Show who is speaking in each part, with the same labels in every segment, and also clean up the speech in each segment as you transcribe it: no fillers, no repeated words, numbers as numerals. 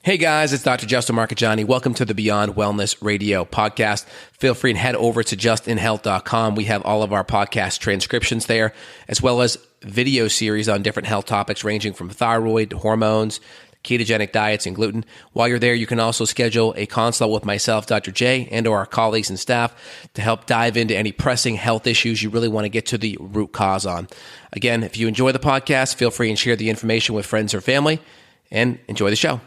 Speaker 1: Hey guys, it's Dr. Justin Marcagiani. Welcome to the Beyond Wellness Radio podcast. Feel free and head over to justinhealth.com. We have all of our podcast transcriptions there, as well as video series on different health topics ranging from thyroid, hormones, ketogenic diets, and gluten. While you're there, you can also schedule a consult with myself, Dr. J, and or our colleagues and staff to help dive into any pressing health issues you really want to get to the root cause on. Again, if you enjoy the podcast, feel free and share the information with friends or family, and enjoy the show.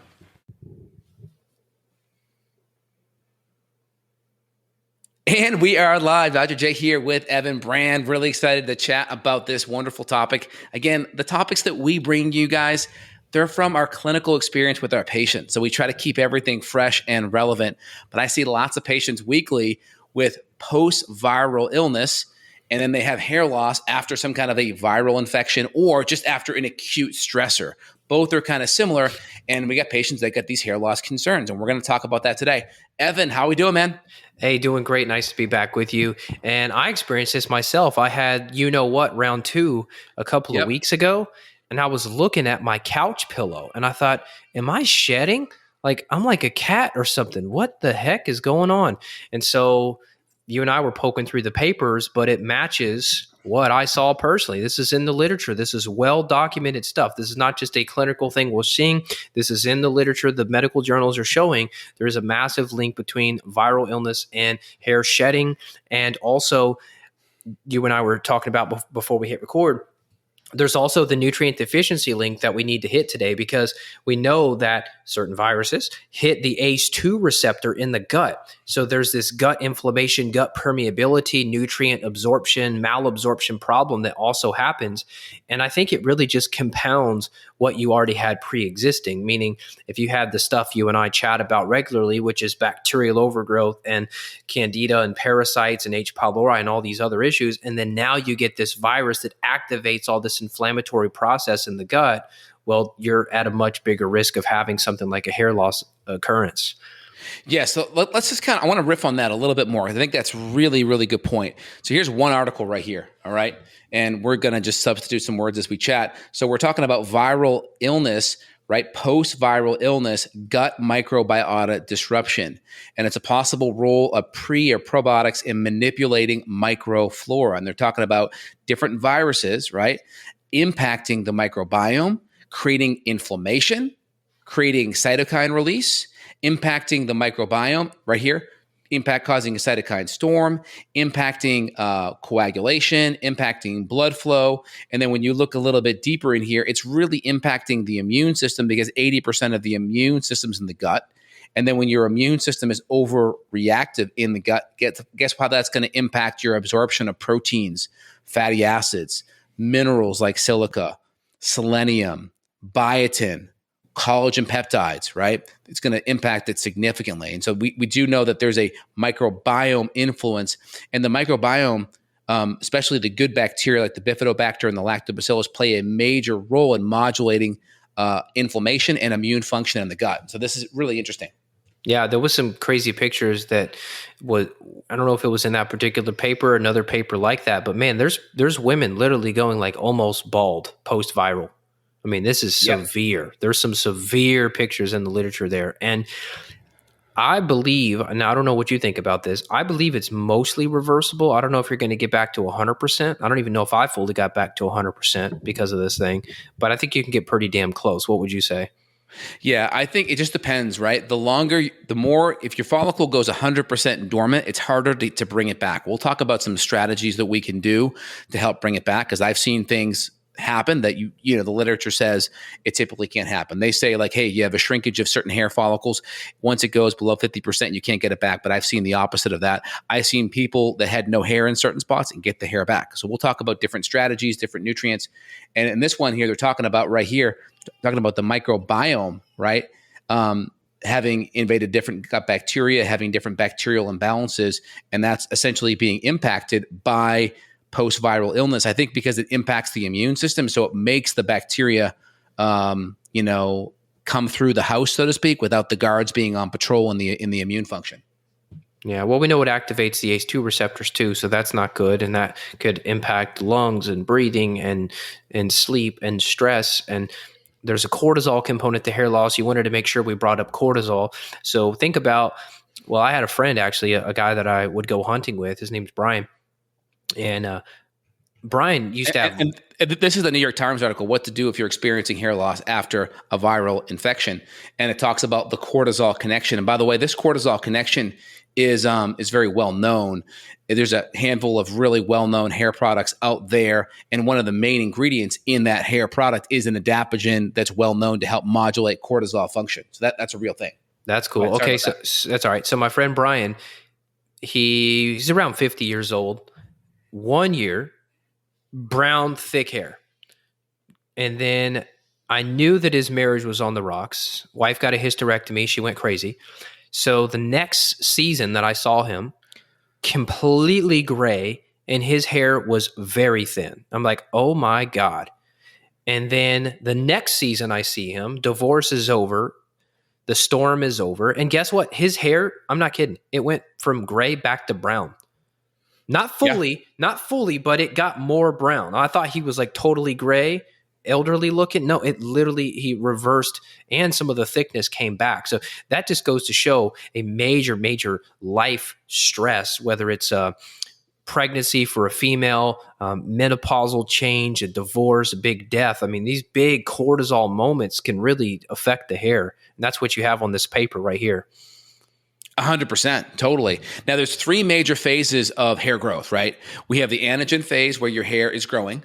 Speaker 1: And we are live. Dr. J here with Evan Brand. Really excited to chat about this wonderful topic. Again, the topics that we bring you guys, they're from our clinical experience with our patients. So we try to keep everything fresh and relevant. But I see lots of patients weekly with post-viral illness, and then they have hair loss after some kind of a viral infection or just after an acute stressor. Both are kind of similar, and we got patients that get these hair loss concerns, and we're going to talk about that today. Evan, how are we doing, man?
Speaker 2: Hey, doing great. Nice to be back with you. And I experienced this myself. I had, round 2 a couple of weeks ago, and I was looking at my couch pillow, and I thought, am I shedding? Like, I'm like a cat or something. What the heck is going on? And so you and I were poking through the papers, but it matches what I saw personally. This is in the literature. This is well-documented stuff. This is not just a clinical thing we're seeing. This is in the literature. The medical journals are showing there is a massive link between viral illness and hair shedding. And also, you and I were talking about before we hit record, there's also the nutrient deficiency link that we need to hit today, because we know that certain viruses hit the ACE2 receptor in the gut. So there's this gut inflammation, gut permeability, nutrient absorption, malabsorption problem that also happens. And I think it really just compounds what you already had pre-existing, meaning if you had the stuff you and I chat about regularly, which is bacterial overgrowth and candida and parasites and H. pylori and all these other issues, and then now you get this virus that activates all this inflammatory process in the gut, well, you're at a much bigger risk of having something like a hair loss occurrence.
Speaker 1: Yeah, so let's just I want to riff on that a little bit more. I think that's really, really good point. So here's one article right here, all right? And we're going to just substitute some words as we chat. So we're talking about viral illness, right? Post-viral illness, gut microbiota disruption. And it's a possible role of pre or probiotics in manipulating microflora. And they're talking about different viruses, right? Impacting the microbiome, creating inflammation, creating cytokine release, impacting the microbiome right here, causing a cytokine storm, impacting coagulation, impacting blood flow. And then when you look a little bit deeper in here, it's really impacting the immune system, because 80% of the immune system's in the gut. And then when your immune system is overreactive in the gut, guess how that's going to impact your absorption of proteins, fatty acids, minerals like silica, selenium, biotin, collagen peptides, right? It's going to impact it significantly. And so we do know that there's a microbiome influence, and the microbiome, especially the good bacteria like the bifidobacter and the lactobacillus, play a major role in modulating inflammation and immune function in the gut. So this is really interesting.
Speaker 2: Yeah, there was some crazy pictures that I don't know if it was in that particular paper or another paper like that, but man, there's women literally going like almost bald post-viral. I mean, this is severe. There's some severe pictures in the literature there. And I believe, and I don't know what you think about this, I believe it's mostly reversible. I don't know if you're going to get back to 100%. I don't even know if I fully got back to 100% because of this thing, but I think you can get pretty damn close. What would you say?
Speaker 1: Yeah, I think it just depends, right? The more, if your follicle goes 100% dormant, it's harder to bring it back. We'll talk about some strategies that we can do to help bring it back, because I've seen things happen that the literature says it typically can't happen. They say like, hey, you have a shrinkage of certain hair follicles. Once it goes below 50%, you can't get it back. But I've seen the opposite of that. I've seen people that had no hair in certain spots and get the hair back. So we'll talk about different strategies, different nutrients. And in this one here, they're talking about right here, talking about the microbiome, right? Having invaded different gut bacteria, having different bacterial imbalances, and that's essentially being impacted by post-viral illness, I think, because it impacts the immune system. So it makes the bacteria, come through the house, so to speak, without the guards being on patrol in the immune function.
Speaker 2: Yeah, well, we know it activates the ACE2 receptors too, so that's not good, and that could impact lungs and breathing and sleep and stress. And there's a cortisol component to hair loss. You wanted to make sure we brought up cortisol. So think about, well, I had a friend actually, a guy that I would go hunting with. His name's Brian. And Brian used to have.
Speaker 1: And this is the New York Times article, What to Do If You're Experiencing Hair Loss After a Viral Infection. And it talks about the cortisol connection. And by the way, this cortisol connection is very well known. There's a handful of really well-known hair products out there. And one of the main ingredients in that hair product is an adaptogen that's well known to help modulate cortisol function. So that's a real thing.
Speaker 2: That's cool. Okay, so that's all right. So my friend Brian, he's around 50 years old. 1 year, brown, thick hair. And then I knew that his marriage was on the rocks. Wife got a hysterectomy. She went crazy. So the next season that I saw him, completely gray, and his hair was very thin. I'm like, oh my God. And then the next season I see him, divorce is over. The storm is over. And guess what? His hair, I'm not kidding, it went from gray back to brown. Not fully, but it got more brown. I thought he was like totally gray, elderly looking. No, it literally, he reversed and some of the thickness came back. So that just goes to show a major, major life stress, whether it's a pregnancy for a female, menopausal change, a divorce, a big death. I mean, these big cortisol moments can really affect the hair. And that's what you have on this paper right here.
Speaker 1: 100%, totally. Now, there's three major phases of hair growth, right? We have the anagen phase where your hair is growing.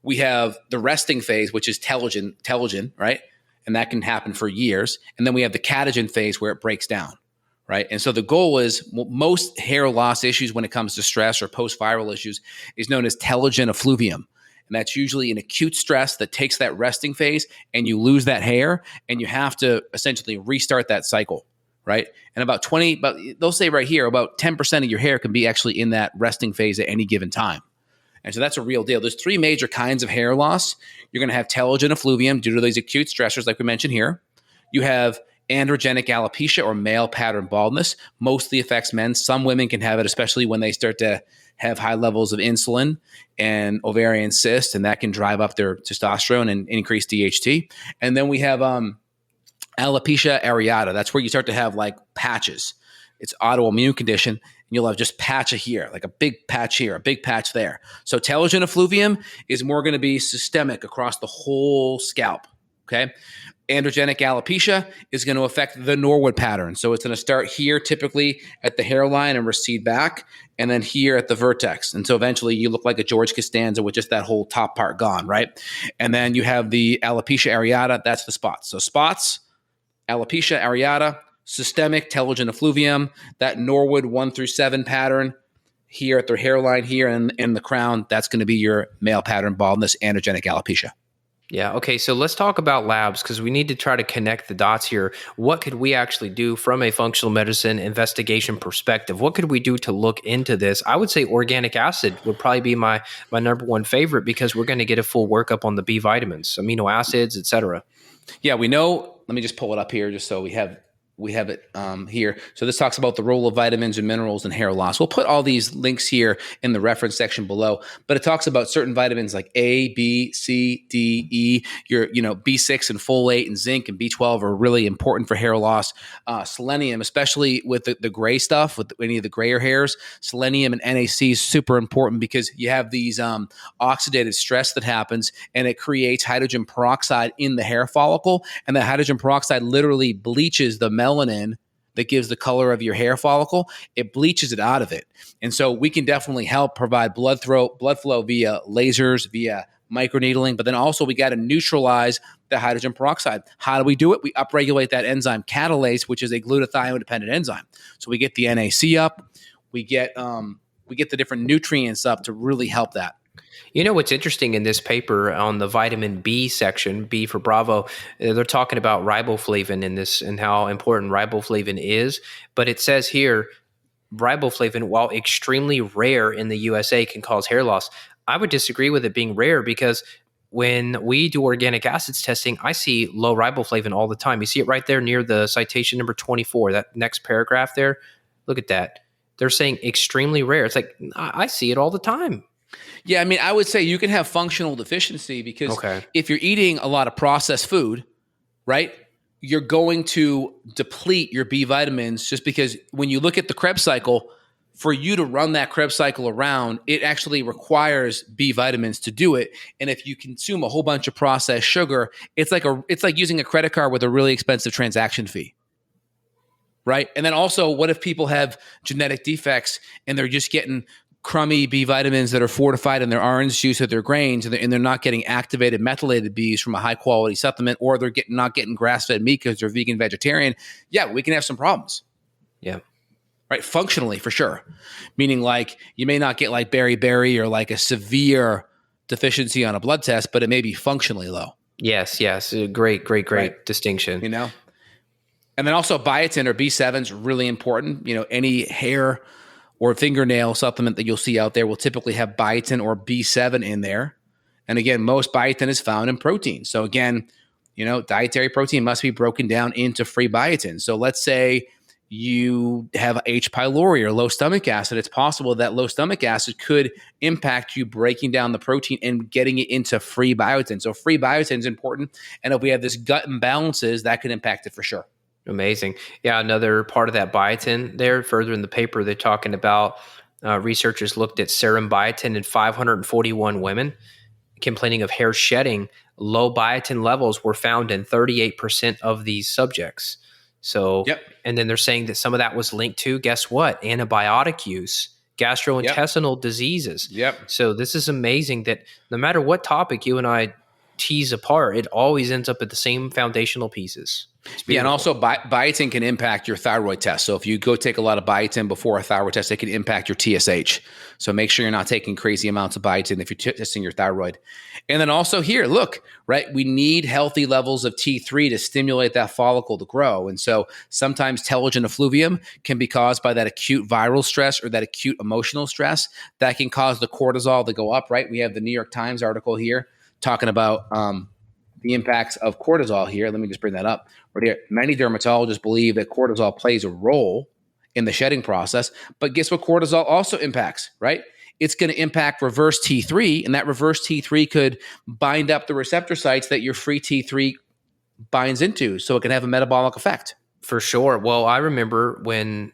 Speaker 1: We have the resting phase, which is telogen, right? And that can happen for years. And then we have the catagen phase where it breaks down, right? And so the goal is most hair loss issues when it comes to stress or post-viral issues is known as telogen effluvium. And that's usually an acute stress that takes that resting phase and you lose that hair and you have to essentially restart that cycle. Right. And they'll say right here, about 10% of your hair can be actually in that resting phase at any given time. And so that's a real deal. There's three major kinds of hair loss. You're going to have telogen effluvium due to these acute stressors, like we mentioned here. You have androgenic alopecia or male pattern baldness, mostly affects men. Some women can have it, especially when they start to have high levels of insulin and ovarian cysts, and that can drive up their testosterone and increase DHT. And then we have alopecia areata. That's where you start to have like patches. It's autoimmune condition. And you'll have just patch here, like a big patch here, a big patch there. So telogen effluvium is more going to be systemic across the whole scalp. Okay. Androgenic alopecia is going to affect the Norwood pattern. So it's going to start here typically at the hairline and recede back, and then here at the vertex. And so eventually you look like a George Costanza with just that whole top part gone, right? And then you have the alopecia areata. That's the spots. So spots, alopecia areata, systemic telogen effluvium, that Norwood 1 through 7 pattern here at their hairline here and in the crown, that's going to be your male pattern baldness, androgenic alopecia.
Speaker 2: Yeah. Okay. So let's talk about labs because we need to try to connect the dots here. What could we actually do from a functional medicine investigation perspective? What could we do to look into this? I would say organic acid would probably be my number one favorite because we're going to get a full workup on the B vitamins, amino acids, et cetera.
Speaker 1: Yeah, we know. Let me just pull it up here just so we have it here. So this talks about the role of vitamins and minerals in hair loss. We'll put all these links here in the reference section below, but it talks about certain vitamins like A, B, C, D, E. Your, B6 and folate and zinc and B12 are really important for hair loss. Selenium, especially with the gray stuff, with any of the grayer hairs, selenium and NAC is super important because you have these oxidative stress that happens and it creates hydrogen peroxide in the hair follicle. And that hydrogen peroxide literally bleaches the melanin that gives the color of your hair follicle. It bleaches it out of it. And so we can definitely help provide blood flow via lasers, via microneedling, but then also we got to neutralize the hydrogen peroxide. How do we do it? We upregulate that enzyme catalase, which is a glutathione-dependent enzyme. So we get the NAC up, we get the different nutrients up to really help that.
Speaker 2: You know what's interesting in this paper on the vitamin B section, B for Bravo, they're talking about riboflavin in this and how important riboflavin is. But it says here, riboflavin, while extremely rare in the USA, can cause hair loss. I would disagree with it being rare because when we do organic acids testing, I see low riboflavin all the time. You see it right there near the citation number 24, that next paragraph there. Look at that. They're saying extremely rare. It's like, I see it all the time.
Speaker 1: Yeah, I mean, I would say you can have functional deficiency because
Speaker 2: Okay.
Speaker 1: if you're eating a lot of processed food, right, you're going to deplete your B vitamins just because when you look at the Krebs cycle, for you to run that Krebs cycle around, it actually requires B vitamins to do it. And if you consume a whole bunch of processed sugar, it's like using a credit card with a really expensive transaction fee. Right. And then also, what if people have genetic defects and they're just getting crummy B vitamins that are fortified in their orange juice or their grains, and they're not getting activated methylated Bs from a high quality supplement, or they're not getting grass fed meat because they're vegan vegetarian? Yeah, we can have some problems.
Speaker 2: Yeah.
Speaker 1: Right. Functionally, for sure. Meaning like you may not get like beriberi or like a severe deficiency on a blood test, but it may be functionally low.
Speaker 2: Yes. Great
Speaker 1: Right.
Speaker 2: distinction.
Speaker 1: You know? And then also biotin or B7 is really important. You know, any hair or fingernail supplement that you'll see out there will typically have biotin or B7 in there. And again, most biotin is found in protein. So again, you know, dietary protein must be broken down into free biotin. So let's say you have H. pylori or low stomach acid. It's possible that low stomach acid could impact you breaking down the protein and getting it into free biotin. So free biotin is important. And if we have this gut imbalances, that could impact it for sure.
Speaker 2: Amazing. Yeah, another part of that biotin there, further in the paper, they're talking about researchers looked at serum biotin in 541 women complaining of hair shedding. Low biotin levels were found in 38% of these subjects. So,
Speaker 1: Yep.
Speaker 2: and then they're saying that some of that was linked to, guess what? Antibiotic use, gastrointestinal diseases.
Speaker 1: Yep.
Speaker 2: So this is amazing that no matter what topic you and I tease apart, it always ends up at the same foundational pieces.
Speaker 1: Yeah, and also biotin can impact your thyroid test. So if you go take a lot of biotin before a thyroid test, it can impact your TSH. So make sure you're not taking crazy amounts of biotin if you're testing your thyroid. And then also here, look, right, we need healthy levels of T3 to stimulate that follicle to grow. And so sometimes telogen effluvium can be caused by that acute viral stress or that acute emotional stress that can cause the cortisol to go up, right? We have the New York Times article here talking about the impacts of cortisol here. Let me just bring that up. Right here. Many dermatologists believe that cortisol plays a role in the shedding process, but guess what cortisol also impacts, right? It's going to impact reverse T3, and that reverse T3 could bind up the receptor sites that your free T3 binds into, so it can have a metabolic effect.
Speaker 2: For sure. Well, I remember when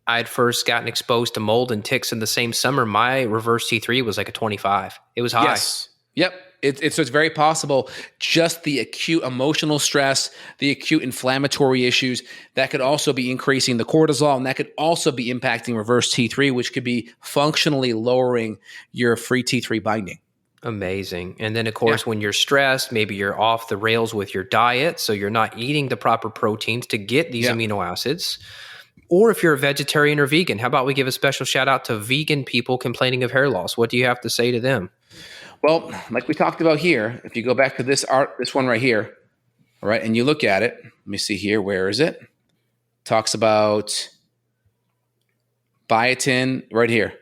Speaker 2: I'd first gotten exposed to mold and ticks in the same summer, my reverse T3 was like a 25. It was high.
Speaker 1: Yes. Yep. So it's very possible just the acute emotional stress, the acute inflammatory issues, that could also be increasing the cortisol, and that could also be impacting reverse T3, which could be functionally lowering your free T3 binding.
Speaker 2: Amazing. And then, of course, when you're stressed, maybe you're off the rails with your diet, so you're not eating the proper proteins to get these amino acids. Or if you're a vegetarian or vegan, how about we give a special shout out to vegan people complaining of hair loss? What do you have to say to them?
Speaker 1: Well, like we talked about here, if you go back to this one right here, all right, and you look at it, let me see here, where is it? Talks about biotin right here.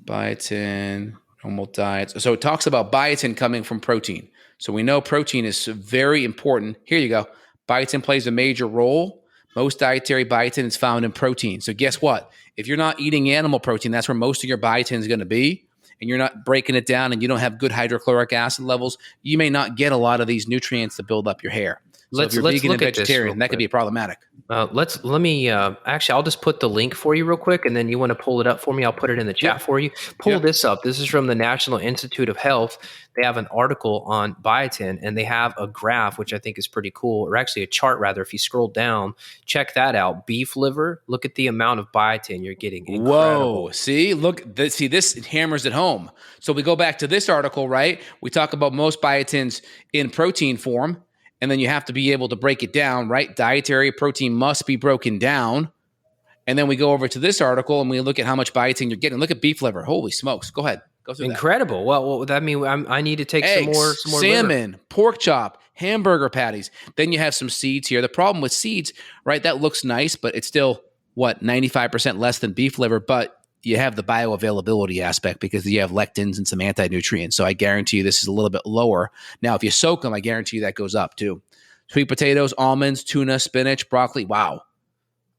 Speaker 1: Biotin, normal diets. So it talks about biotin coming from protein. So we know protein is very important. Here you go. Biotin plays a major role. Most dietary biotin is found in protein. So guess what? If you're not eating animal protein, that's where most of your biotin is going to be, and you're not breaking it down and you don't have good hydrochloric acid levels, you may not get a lot of these nutrients to build up your hair. So if you're vegan and vegetarian, that could be problematic.
Speaker 2: Let me actually, I'll just put the link for you real quick, and then you want to pull it up for me. I'll put it in the chat for you. Pull this up. This is from the National Institute of Health. They have an article on biotin, and they have a graph, which I think is pretty cool, or actually a chart rather. If you scroll down, check that out. Beef liver. Look at the amount of biotin you're getting. Incredible.
Speaker 1: Whoa! See, this hammers it home. So we go back to this article, right? We talk about most biotins in protein form. And then you have to be able to break it down, right? Dietary protein must be broken down. And then we go over to this article and we look at how much biotin you're getting. Look at beef liver. Holy smokes. Go ahead. Go through
Speaker 2: Incredible.
Speaker 1: that.
Speaker 2: Well, that means I need to take
Speaker 1: Eggs,
Speaker 2: some more
Speaker 1: salmon,
Speaker 2: liver.
Speaker 1: Pork chop, hamburger patties. Then you have some seeds here. The problem with seeds, right? That looks nice, but it's still, 95% less than beef liver. But you have the bioavailability aspect because you have lectins and some anti-nutrients. So I guarantee you this is a little bit lower. Now, if you soak them, I guarantee you that goes up too. Sweet potatoes, almonds, tuna, spinach, broccoli. Wow.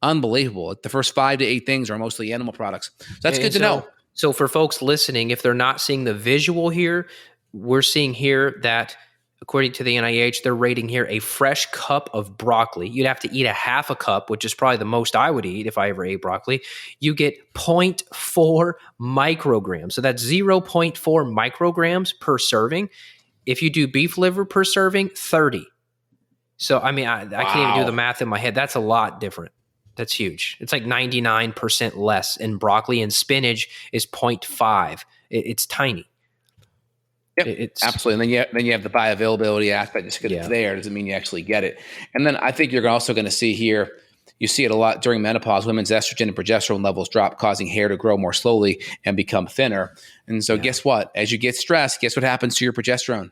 Speaker 1: Unbelievable. The first 5 to 8 things are mostly animal products. So that's good to know.
Speaker 2: So for folks listening, if they're not seeing the visual here, we're seeing here that according to the NIH, they're rating here a fresh cup of broccoli. You'd have to eat a half a cup, which is probably the most I would eat if I ever ate broccoli. You get zero point 0.4 micrograms. So that's 0.4 micrograms per serving. If you do beef liver per serving, 30. So, I mean, I can't even do the math in my head. That's a lot different. That's huge. It's like 99% less in broccoli, and spinach is 0.5. It's tiny.
Speaker 1: Yep, absolutely. And then you have the bioavailability aspect. Just because it's there doesn't mean you actually get it. And then I think you're also going to see here, you see it a lot during menopause. Women's estrogen and progesterone levels drop, causing hair to grow more slowly and become thinner. And so guess what? As you get stressed, guess what happens to your progesterone?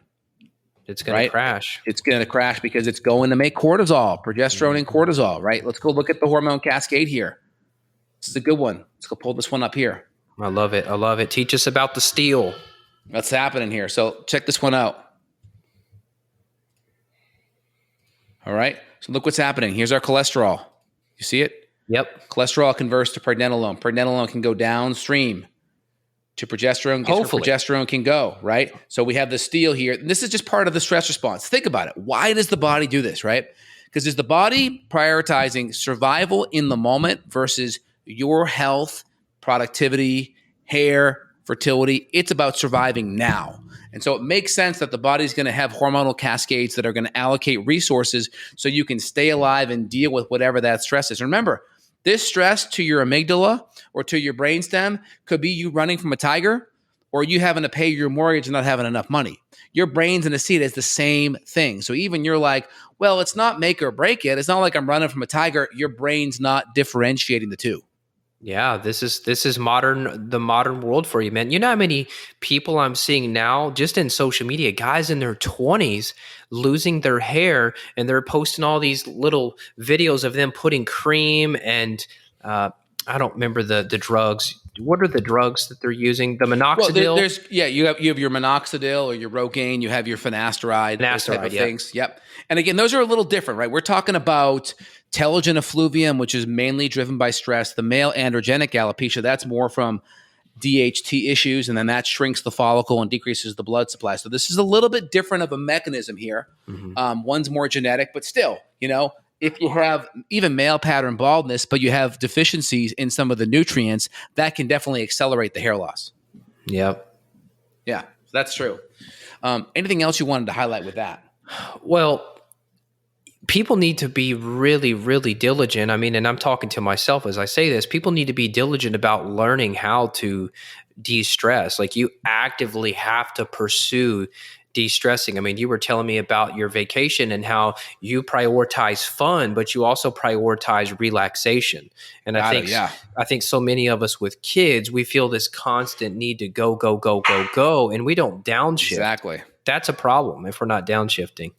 Speaker 2: It's going to crash.
Speaker 1: It's going to crash because it's going to make cortisol, progesterone and cortisol, right? Let's go look at the hormone cascade here. This is a good one. Let's go pull this one up here.
Speaker 2: I love it. I love it. Teach us about the steel.
Speaker 1: What's happening here? So check this one out. All right. So look what's happening. Here's our cholesterol. You see it?
Speaker 2: Yep.
Speaker 1: Cholesterol converts to pregnenolone. Pregnenolone can go downstream to progesterone. Guess where progesterone can go, right? So we have the steel here. This is just part of the stress response. Think about it. Why does the body do this, right? Because is the body prioritizing survival in the moment versus your health, productivity, hair, fertility? It's about surviving now. And so it makes sense that the body's going to have hormonal cascades that are going to allocate resources so you can stay alive and deal with whatever that stress is. Remember, this stress to your amygdala or to your brainstem could be you running from a tiger or you having to pay your mortgage and not having enough money. Your brain's in a seat is the same thing. So even you're like, well, it's not make or break it. It's not like I'm running from a tiger. Your brain's not differentiating the two.
Speaker 2: Yeah, this is the modern world for you, man. You know how many people I'm seeing now just in social media, guys in their 20s losing their hair, and they're posting all these little videos of them putting cream and I don't remember the drugs. What are the drugs that they're using? The minoxidil?
Speaker 1: Well, you have your minoxidil or your Rogaine, you have your finasteride, those type of things. Yep. And again, those are a little different, right? We're talking about telogen effluvium, which is mainly driven by stress. The male androgenic alopecia, that's more from DHT issues, and then that shrinks the follicle and decreases the blood supply. So this is a little bit different of a mechanism here. Mm-hmm. One's more genetic, but still, if you have even male pattern baldness, but you have deficiencies in some of the nutrients, that can definitely accelerate the hair loss.
Speaker 2: Yep.
Speaker 1: Yeah, that's true. Anything else you wanted to highlight with that?
Speaker 2: Well, people need to be really, really diligent. I mean, and I'm talking to myself as I say this, people need to be diligent about learning how to de-stress. Like, you actively have to pursue de-stressing. I mean, you were telling me about your vacation and how you prioritize fun, but you also prioritize relaxation. And I think so many of us with kids, we feel this constant need to go, go, go, go, go, and we don't downshift.
Speaker 1: Exactly.
Speaker 2: That's a problem if we're not downshifting.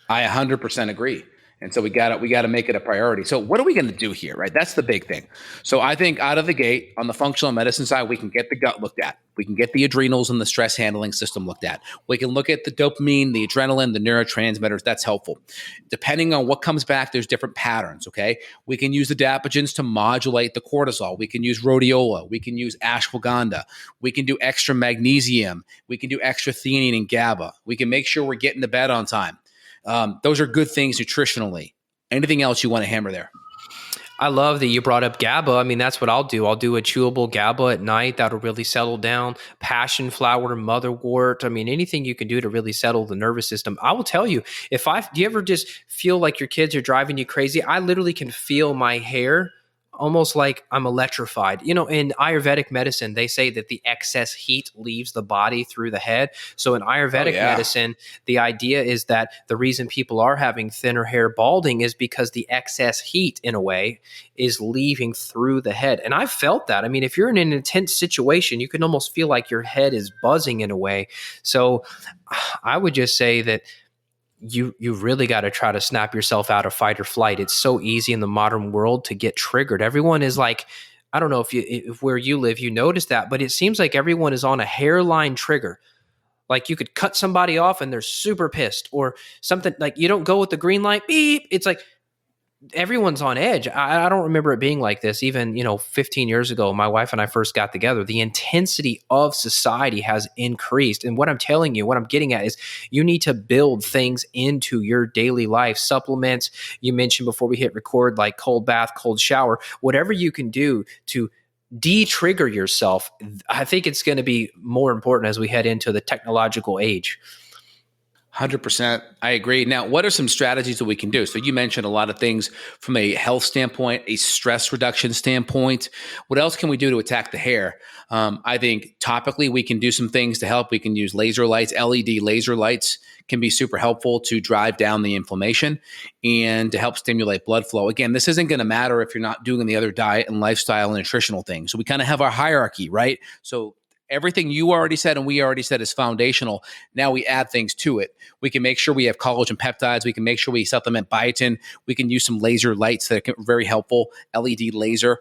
Speaker 1: I 100% agree. And so we got to make it a priority. So what are we going to do here, right? That's the big thing. So I think out of the gate on the functional medicine side, we can get the gut looked at. We can get the adrenals and the stress handling system looked at. We can look at the dopamine, the adrenaline, the neurotransmitters. That's helpful. Depending on what comes back, there's different patterns, okay? We can use adaptogens to modulate the cortisol. We can use rhodiola. We can use ashwagandha. We can do extra magnesium. We can do extra theanine and GABA. We can make sure we're getting to bed on time. Those are good things nutritionally. Anything else you want to hammer there?
Speaker 2: I love that you brought up GABA. I mean, that's what I'll do. I'll do a chewable GABA at night. That'll really settle down. Passion flower, motherwort. I mean, anything you can do to really settle the nervous system. I will tell you, do you ever just feel like your kids are driving you crazy? I literally can feel my hair almost like I'm electrified. In Ayurvedic medicine, they say that the excess heat leaves the body through the head. So in Ayurvedic medicine, the idea is that the reason people are having thinner hair, balding, is because the excess heat, in a way, is leaving through the head. And I've felt that. I mean, if you're in an intense situation, you can almost feel like your head is buzzing in a way. So I would just say that you really got to try to snap yourself out of fight or flight. It's so easy in the modern world to get triggered. Everyone is like, I don't know if where you live, you notice that, but it seems like everyone is on a hairline trigger. Like, you could cut somebody off and they're super pissed, or something like you don't go with the green light, beep. It's like, everyone's on edge. I don't remember it being like this. Even, 15 years ago, my wife and I first got together, the intensity of society has increased. And what I'm telling you, what I'm getting at is you need to build things into your daily life, supplements. You mentioned before we hit record, like cold bath, cold shower, whatever you can do to de-trigger yourself. I think it's going to be more important as we head into the technological age.
Speaker 1: 100%. I agree. Now, what are some strategies that we can do? So you mentioned a lot of things from a health standpoint, a stress reduction standpoint. What else can we do to attack the hair? I think topically, we can do some things to help. We can use laser lights. LED laser lights can be super helpful to drive down the inflammation and to help stimulate blood flow. Again, this isn't going to matter if you're not doing the other diet and lifestyle and nutritional things. So we kind of have our hierarchy, right? So everything you already said and we already said is foundational. Now we add things to it. We can make sure we have collagen peptides. We can make sure we supplement biotin. We can use some laser lights that are very helpful, LED laser.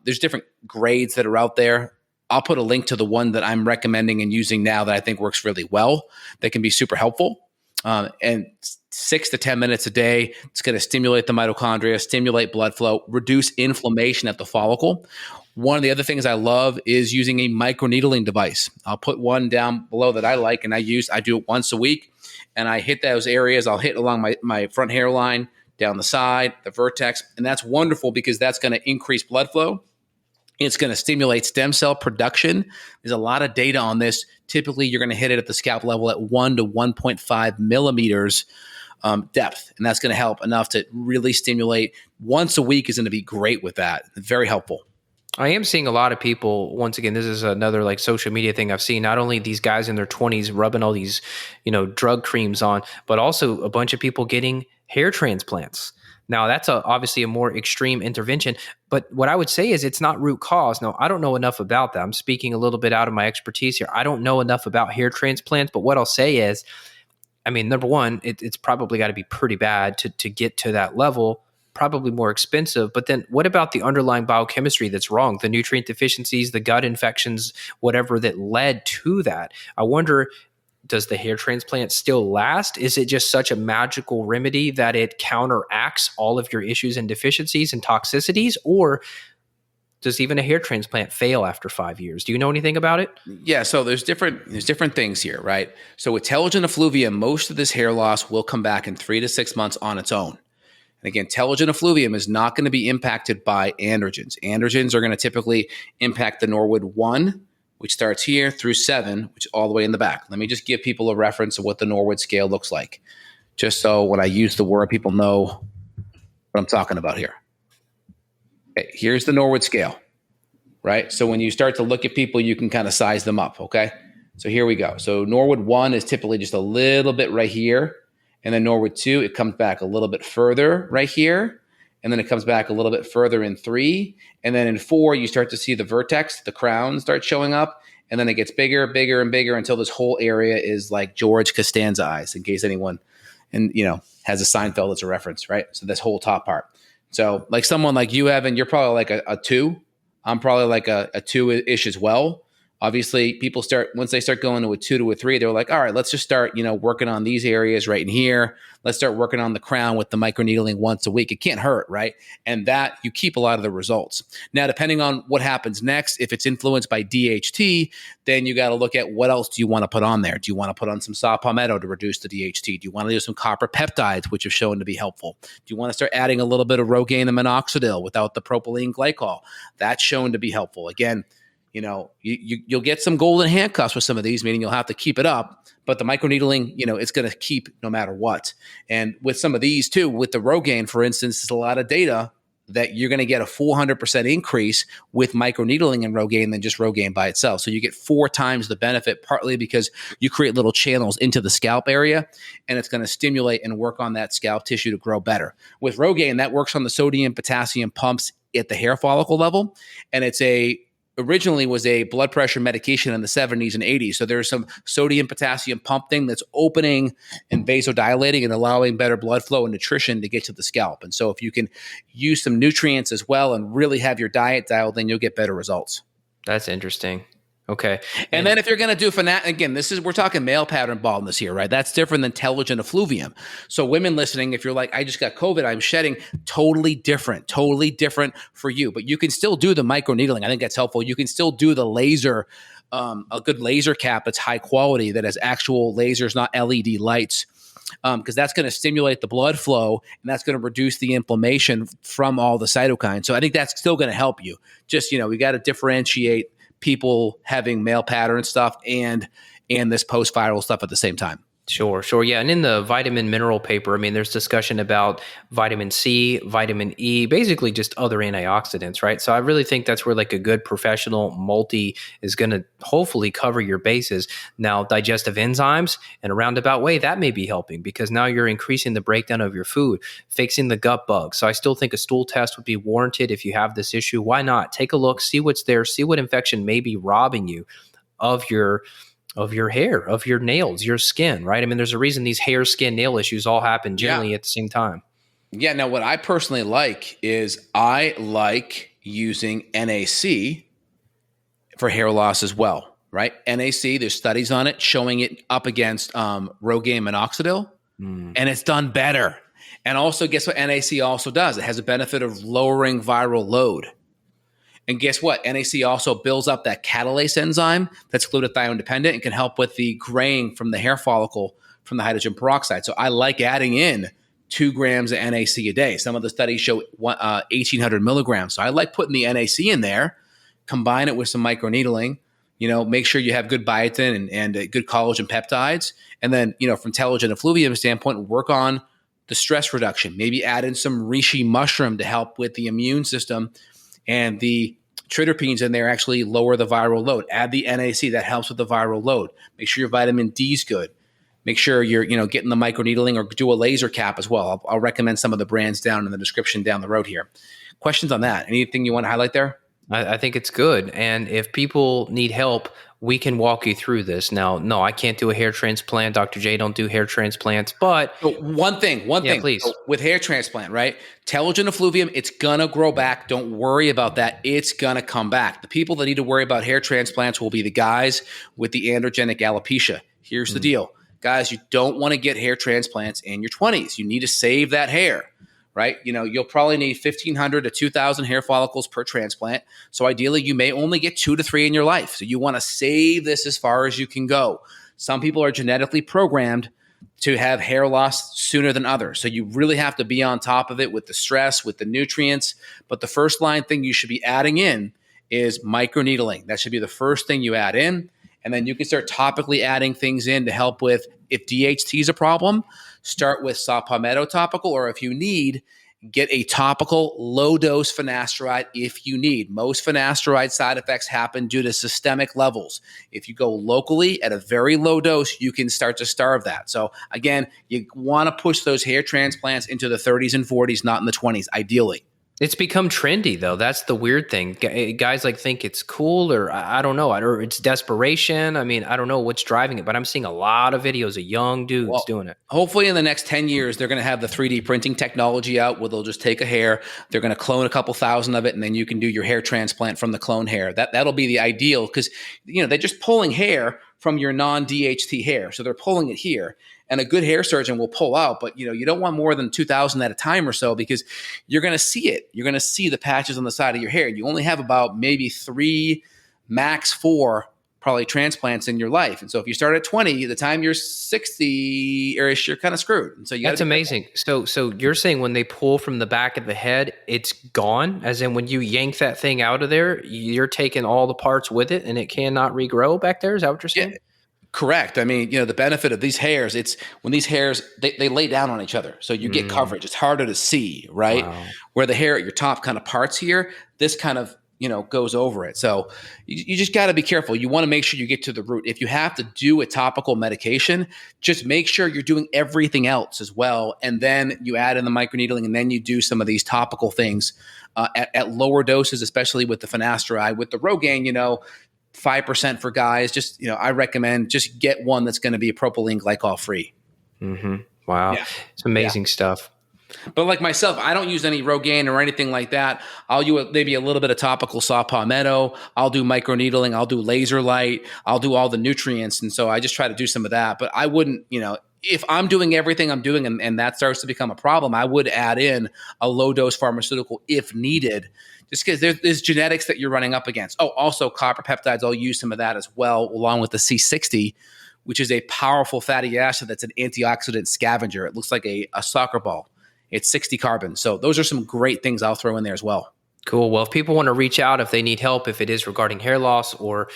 Speaker 1: There's different grades that are out there. I'll put a link to the one that I'm recommending and using now that I think works really well, that can be super helpful. And 6 to 10 minutes a day, it's going to stimulate the mitochondria, stimulate blood flow, reduce inflammation at the follicle. One of the other things I love is using a microneedling device. I'll put one down below that I like and I do it once a week, and I hit those areas. I'll hit along my front hairline, down the side, the vertex, and that's wonderful because that's going to increase blood flow. It's going to stimulate stem cell production. There's a lot of data on this. Typically, you're going to hit it at the scalp level at 1 to 1.5 millimeters depth, and that's going to help enough to really stimulate. Once a week is going to be great with that. Very helpful.
Speaker 2: I am seeing a lot of people, once again, this is another like social media thing I've seen, not only these guys in their 20s rubbing all these, drug creams on, but also a bunch of people getting hair transplants. Now, that's obviously a more extreme intervention, but what I would say is it's not root cause. Now, I don't know enough about that. I'm speaking a little bit out of my expertise here. I don't know enough about hair transplants, but what I'll say is, number one, it's probably got to be pretty bad to get to that level, probably more expensive. But then what about the underlying biochemistry that's wrong? The nutrient deficiencies, the gut infections, whatever that led to that. I wonder, does the hair transplant still last? Is it just such a magical remedy that it counteracts all of your issues and deficiencies and toxicities? Or does even a hair transplant fail after 5 years? Do you know anything about it?
Speaker 1: Yeah, so there's different things here, right? So with telogen effluvium, most of this hair loss will come back in 3 to 6 months on its own. And again, telogen effluvium is not going to be impacted by androgens. Androgens are going to typically impact the Norwood 1, which starts here, through 7, which is all the way in the back. Let me just give people a reference of what the Norwood scale looks like, just so when I use the word, people know what I'm talking about here. Okay, here's the Norwood scale, right? So when you start to look at people, you can kind of size them up, okay? So here we go. So Norwood 1 is typically just a little bit right here. And then Norwood 2, it comes back a little bit further right here. And then it comes back a little bit further in 3. And then in 4, you start to see the vertex, the crown start showing up. And then it gets bigger, bigger, and bigger until this whole area is like George Costanza eyes, in case anyone has a Seinfeld as a reference, right? So this whole top part. So like someone like you, Evan, you're probably like a 2. I'm probably like a 2-ish as well. Obviously, people once they start going to a 2 to a 3, they're like, all right, let's just start, working on these areas right in here. Let's start working on the crown with the microneedling once a week. It can't hurt, right? And that you keep a lot of the results. Now, depending on what happens next, if it's influenced by DHT, then you got to look at what else do you want to put on there? Do you want to put on some saw palmetto to reduce the DHT? Do you want to do some copper peptides, which have shown to be helpful? Do you want to start adding a little bit of Rogaine and minoxidil without the propylene glycol? That's shown to be helpful. Again, you'll get some golden handcuffs with some of these, meaning you'll have to keep it up. But the microneedling, it's going to keep no matter what. And with some of these too, with the Rogaine, for instance, there's a lot of data that you're going to get a 400% increase with microneedling and Rogaine than just Rogaine by itself. So you get 4 times the benefit, partly because you create little channels into the scalp area, and it's going to stimulate and work on that scalp tissue to grow better. With Rogaine, that works on the sodium, potassium pumps at the hair follicle level, and originally was a blood pressure medication in the 70s and 80s. So there's some sodium potassium pump thing that's opening and vasodilating and allowing better blood flow and nutrition to get to the scalp. And so if you can use some nutrients as well and really have your diet dialed, then you'll get better results.
Speaker 2: That's interesting. Okay.
Speaker 1: And then if you're going to do again, we're talking male pattern baldness here, right? That's different than telogen effluvium. So women listening, if you're like, I just got COVID, I'm shedding, totally different for you. But you can still do the microneedling. I think that's helpful. You can still do the laser, a good laser cap that's high quality, that has actual lasers, not LED lights. Because that's going to stimulate the blood flow, and that's going to reduce the inflammation from all the cytokines. So I think that's still going to help you. Just, we got to differentiate people having male pattern stuff and this post-viral stuff at the same time.
Speaker 2: Sure. Yeah. And in the vitamin mineral paper, I mean, there's discussion about vitamin C, vitamin E, basically just other antioxidants, right? So I really think that's where like a good professional multi is going to hopefully cover your bases. Now, digestive enzymes in a roundabout way, that may be helping, because now you're increasing the breakdown of your food, fixing the gut bugs. So I still think a stool test would be warranted if you have this issue. Why not? Take a look, see what's there, see what infection may be robbing you of your hair, of your nails, your skin, right? I mean, there's a reason these hair, skin, nail issues all happen generally at the same time.
Speaker 1: Yeah. Now, what I personally like is I like using NAC for hair loss as well, right? NAC, there's studies on it showing it up against Rogaine minoxidil, and it's done better. And also, guess what NAC also does? It has a benefit of lowering viral load. And guess what? NAC also builds up that catalase enzyme that's glutathione dependent and can help with the graying from the hair follicle from the hydrogen peroxide. So I like adding in 2 grams of NAC a day. Some of the studies show 1,800 milligrams. So I like putting the NAC in there, combine it with some microneedling, make sure you have good biotin and good collagen peptides. And then, from telogen effluvium standpoint, work on the stress reduction. Maybe add in some reishi mushroom to help with the immune system. And the triterpenes in there actually lower the viral load. Add the NAC, that helps with the viral load. Make sure your vitamin D is good. Make sure you're getting the microneedling, or do a laser cap as well. I'll recommend some of the brands down in the description down the road here. Questions on that? Anything you want to highlight there?
Speaker 2: I think it's good. And if people need help, we can walk you through this. Now, no, I can't do a hair transplant. Dr. J don't do hair transplants, but
Speaker 1: one thing,
Speaker 2: please.
Speaker 1: So with hair transplant, right? Telogen effluvium, it's going to grow back. Don't worry about that. It's going to come back. The people that need to worry about hair transplants will be the guys with the androgenic alopecia. Here's the deal. Guys, you don't want to get hair transplants in your 20s. You need to save that hair. Right? You'll probably need 1,500 to 2,000 hair follicles per transplant. So ideally, you may only get 2 to 3 in your life. So you want to save this as far as you can go. Some people are genetically programmed to have hair loss sooner than others. So you really have to be on top of it with the stress, with the nutrients. But the first line thing you should be adding in is microneedling. That should be the first thing you add in. And then you can start topically adding things in to help with, if DHT is a problem, start with saw palmetto topical, or if you need, get a topical low-dose finasteride if you need. Most finasteride side effects happen due to systemic levels. If you go locally at a very low dose, you can start to starve that. So again, you want to push those hair transplants into the 30s and 40s, not in the 20s, ideally.
Speaker 2: It's become trendy, though. That's the weird thing. Guys think it's cool, or I don't know, or it's desperation. I mean, I don't know what's driving it, but I'm seeing a lot of videos of young dudes doing it.
Speaker 1: Hopefully in the next 10 years, they're going to have the 3D printing technology out where they'll just take a hair, they're going to clone a couple thousand of it, and then you can do your hair transplant from the clone hair. That'll be the ideal, because they're just pulling hair from your non-DHT hair. So they're pulling it here. And a good hair surgeon will pull out, but you don't want more than 2,000 at a time or so, because you're going to see it. You're going to see the patches on the side of your hair. You only have about maybe 3, max 4, probably transplants in your life. And so if you start at 20, the time you're 60-ish, you're kind of screwed. And so
Speaker 2: that's amazing. So you're saying when they pull from the back of the head, it's gone? As in when you yank that thing out of there, you're taking all the parts with it and it cannot regrow back there? Is that what you're saying?
Speaker 1: Yeah. Correct. I mean, the benefit of these hairs, it's when these hairs, they lay down on each other. So you get coverage. It's harder to see, right? Wow. Where the hair at your top kind of parts here, this kind of, goes over it. So you just got to be careful. You want to make sure you get to the root. If you have to do a topical medication, just make sure you're doing everything else as well. And then you add in the microneedling, and then you do some of these topical things at lower doses, especially with the finasteride. With the Rogaine, 5% for guys. Just, I recommend just get one that's going to be propylene glycol free.
Speaker 2: Mm-hmm. Wow. Yeah. It's amazing stuff.
Speaker 1: But like myself, I don't use any Rogaine or anything like that. I'll use maybe a little bit of topical saw palmetto. I'll do microneedling. I'll do laser light. I'll do all the nutrients. And so I just try to do some of that. But I wouldn't, if I'm doing everything I'm doing and that starts to become a problem, I would add in a low dose pharmaceutical if needed, just because there's genetics that you're running up against. Oh, also copper peptides. I'll use some of that as well, along with the C60, which is a powerful fatty acid that's an antioxidant scavenger. It looks like a soccer ball. It's 60 carbon. So those are some great things I'll throw in there as well.
Speaker 2: Cool. Well, if people want to reach out, if they need help, if it is regarding hair loss or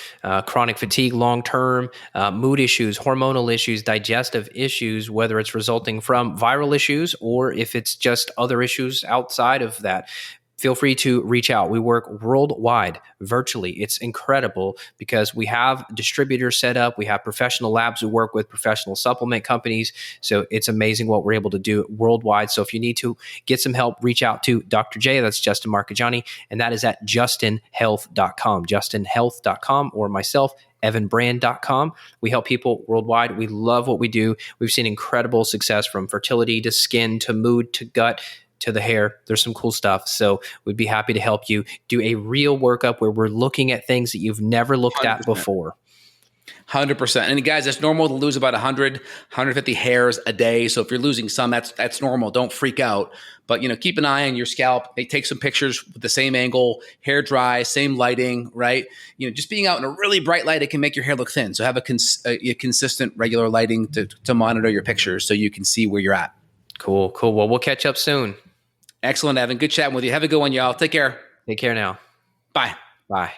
Speaker 2: chronic fatigue long-term, mood issues, hormonal issues, digestive issues, whether it's resulting from viral issues or if it's just other issues outside of that, feel free to reach out. We work worldwide, virtually. It's incredible because we have distributors set up. We have professional labs who work with professional supplement companies. So it's amazing what we're able to do worldwide. So if you need to get some help, reach out to Dr. J. That's Justin Marcagiani, and that is at justinhealth.com, justinhealth.com, or myself, evanbrand.com. We help people worldwide. We love what we do. We've seen incredible success from fertility to skin to mood to gut to the hair. There's some cool stuff. So we'd be happy to help you do a real workup where we're looking at things that you've never looked
Speaker 1: 100%.
Speaker 2: at before.
Speaker 1: 100%. And guys, it's normal to lose about 100, 150 hairs a day. So if you're losing some, that's normal. Don't freak out. But, keep an eye on your scalp. They take some pictures with the same angle, hair dry, same lighting, right? Just being out in a really bright light, it can make your hair look thin. So have a consistent, regular lighting to monitor your pictures so you can see where you're at.
Speaker 2: Cool. Well, we'll catch up soon.
Speaker 1: Excellent, Evan. Good chatting with you. Have a good one, y'all. Take care.
Speaker 2: Take care now.
Speaker 1: Bye.
Speaker 2: Bye.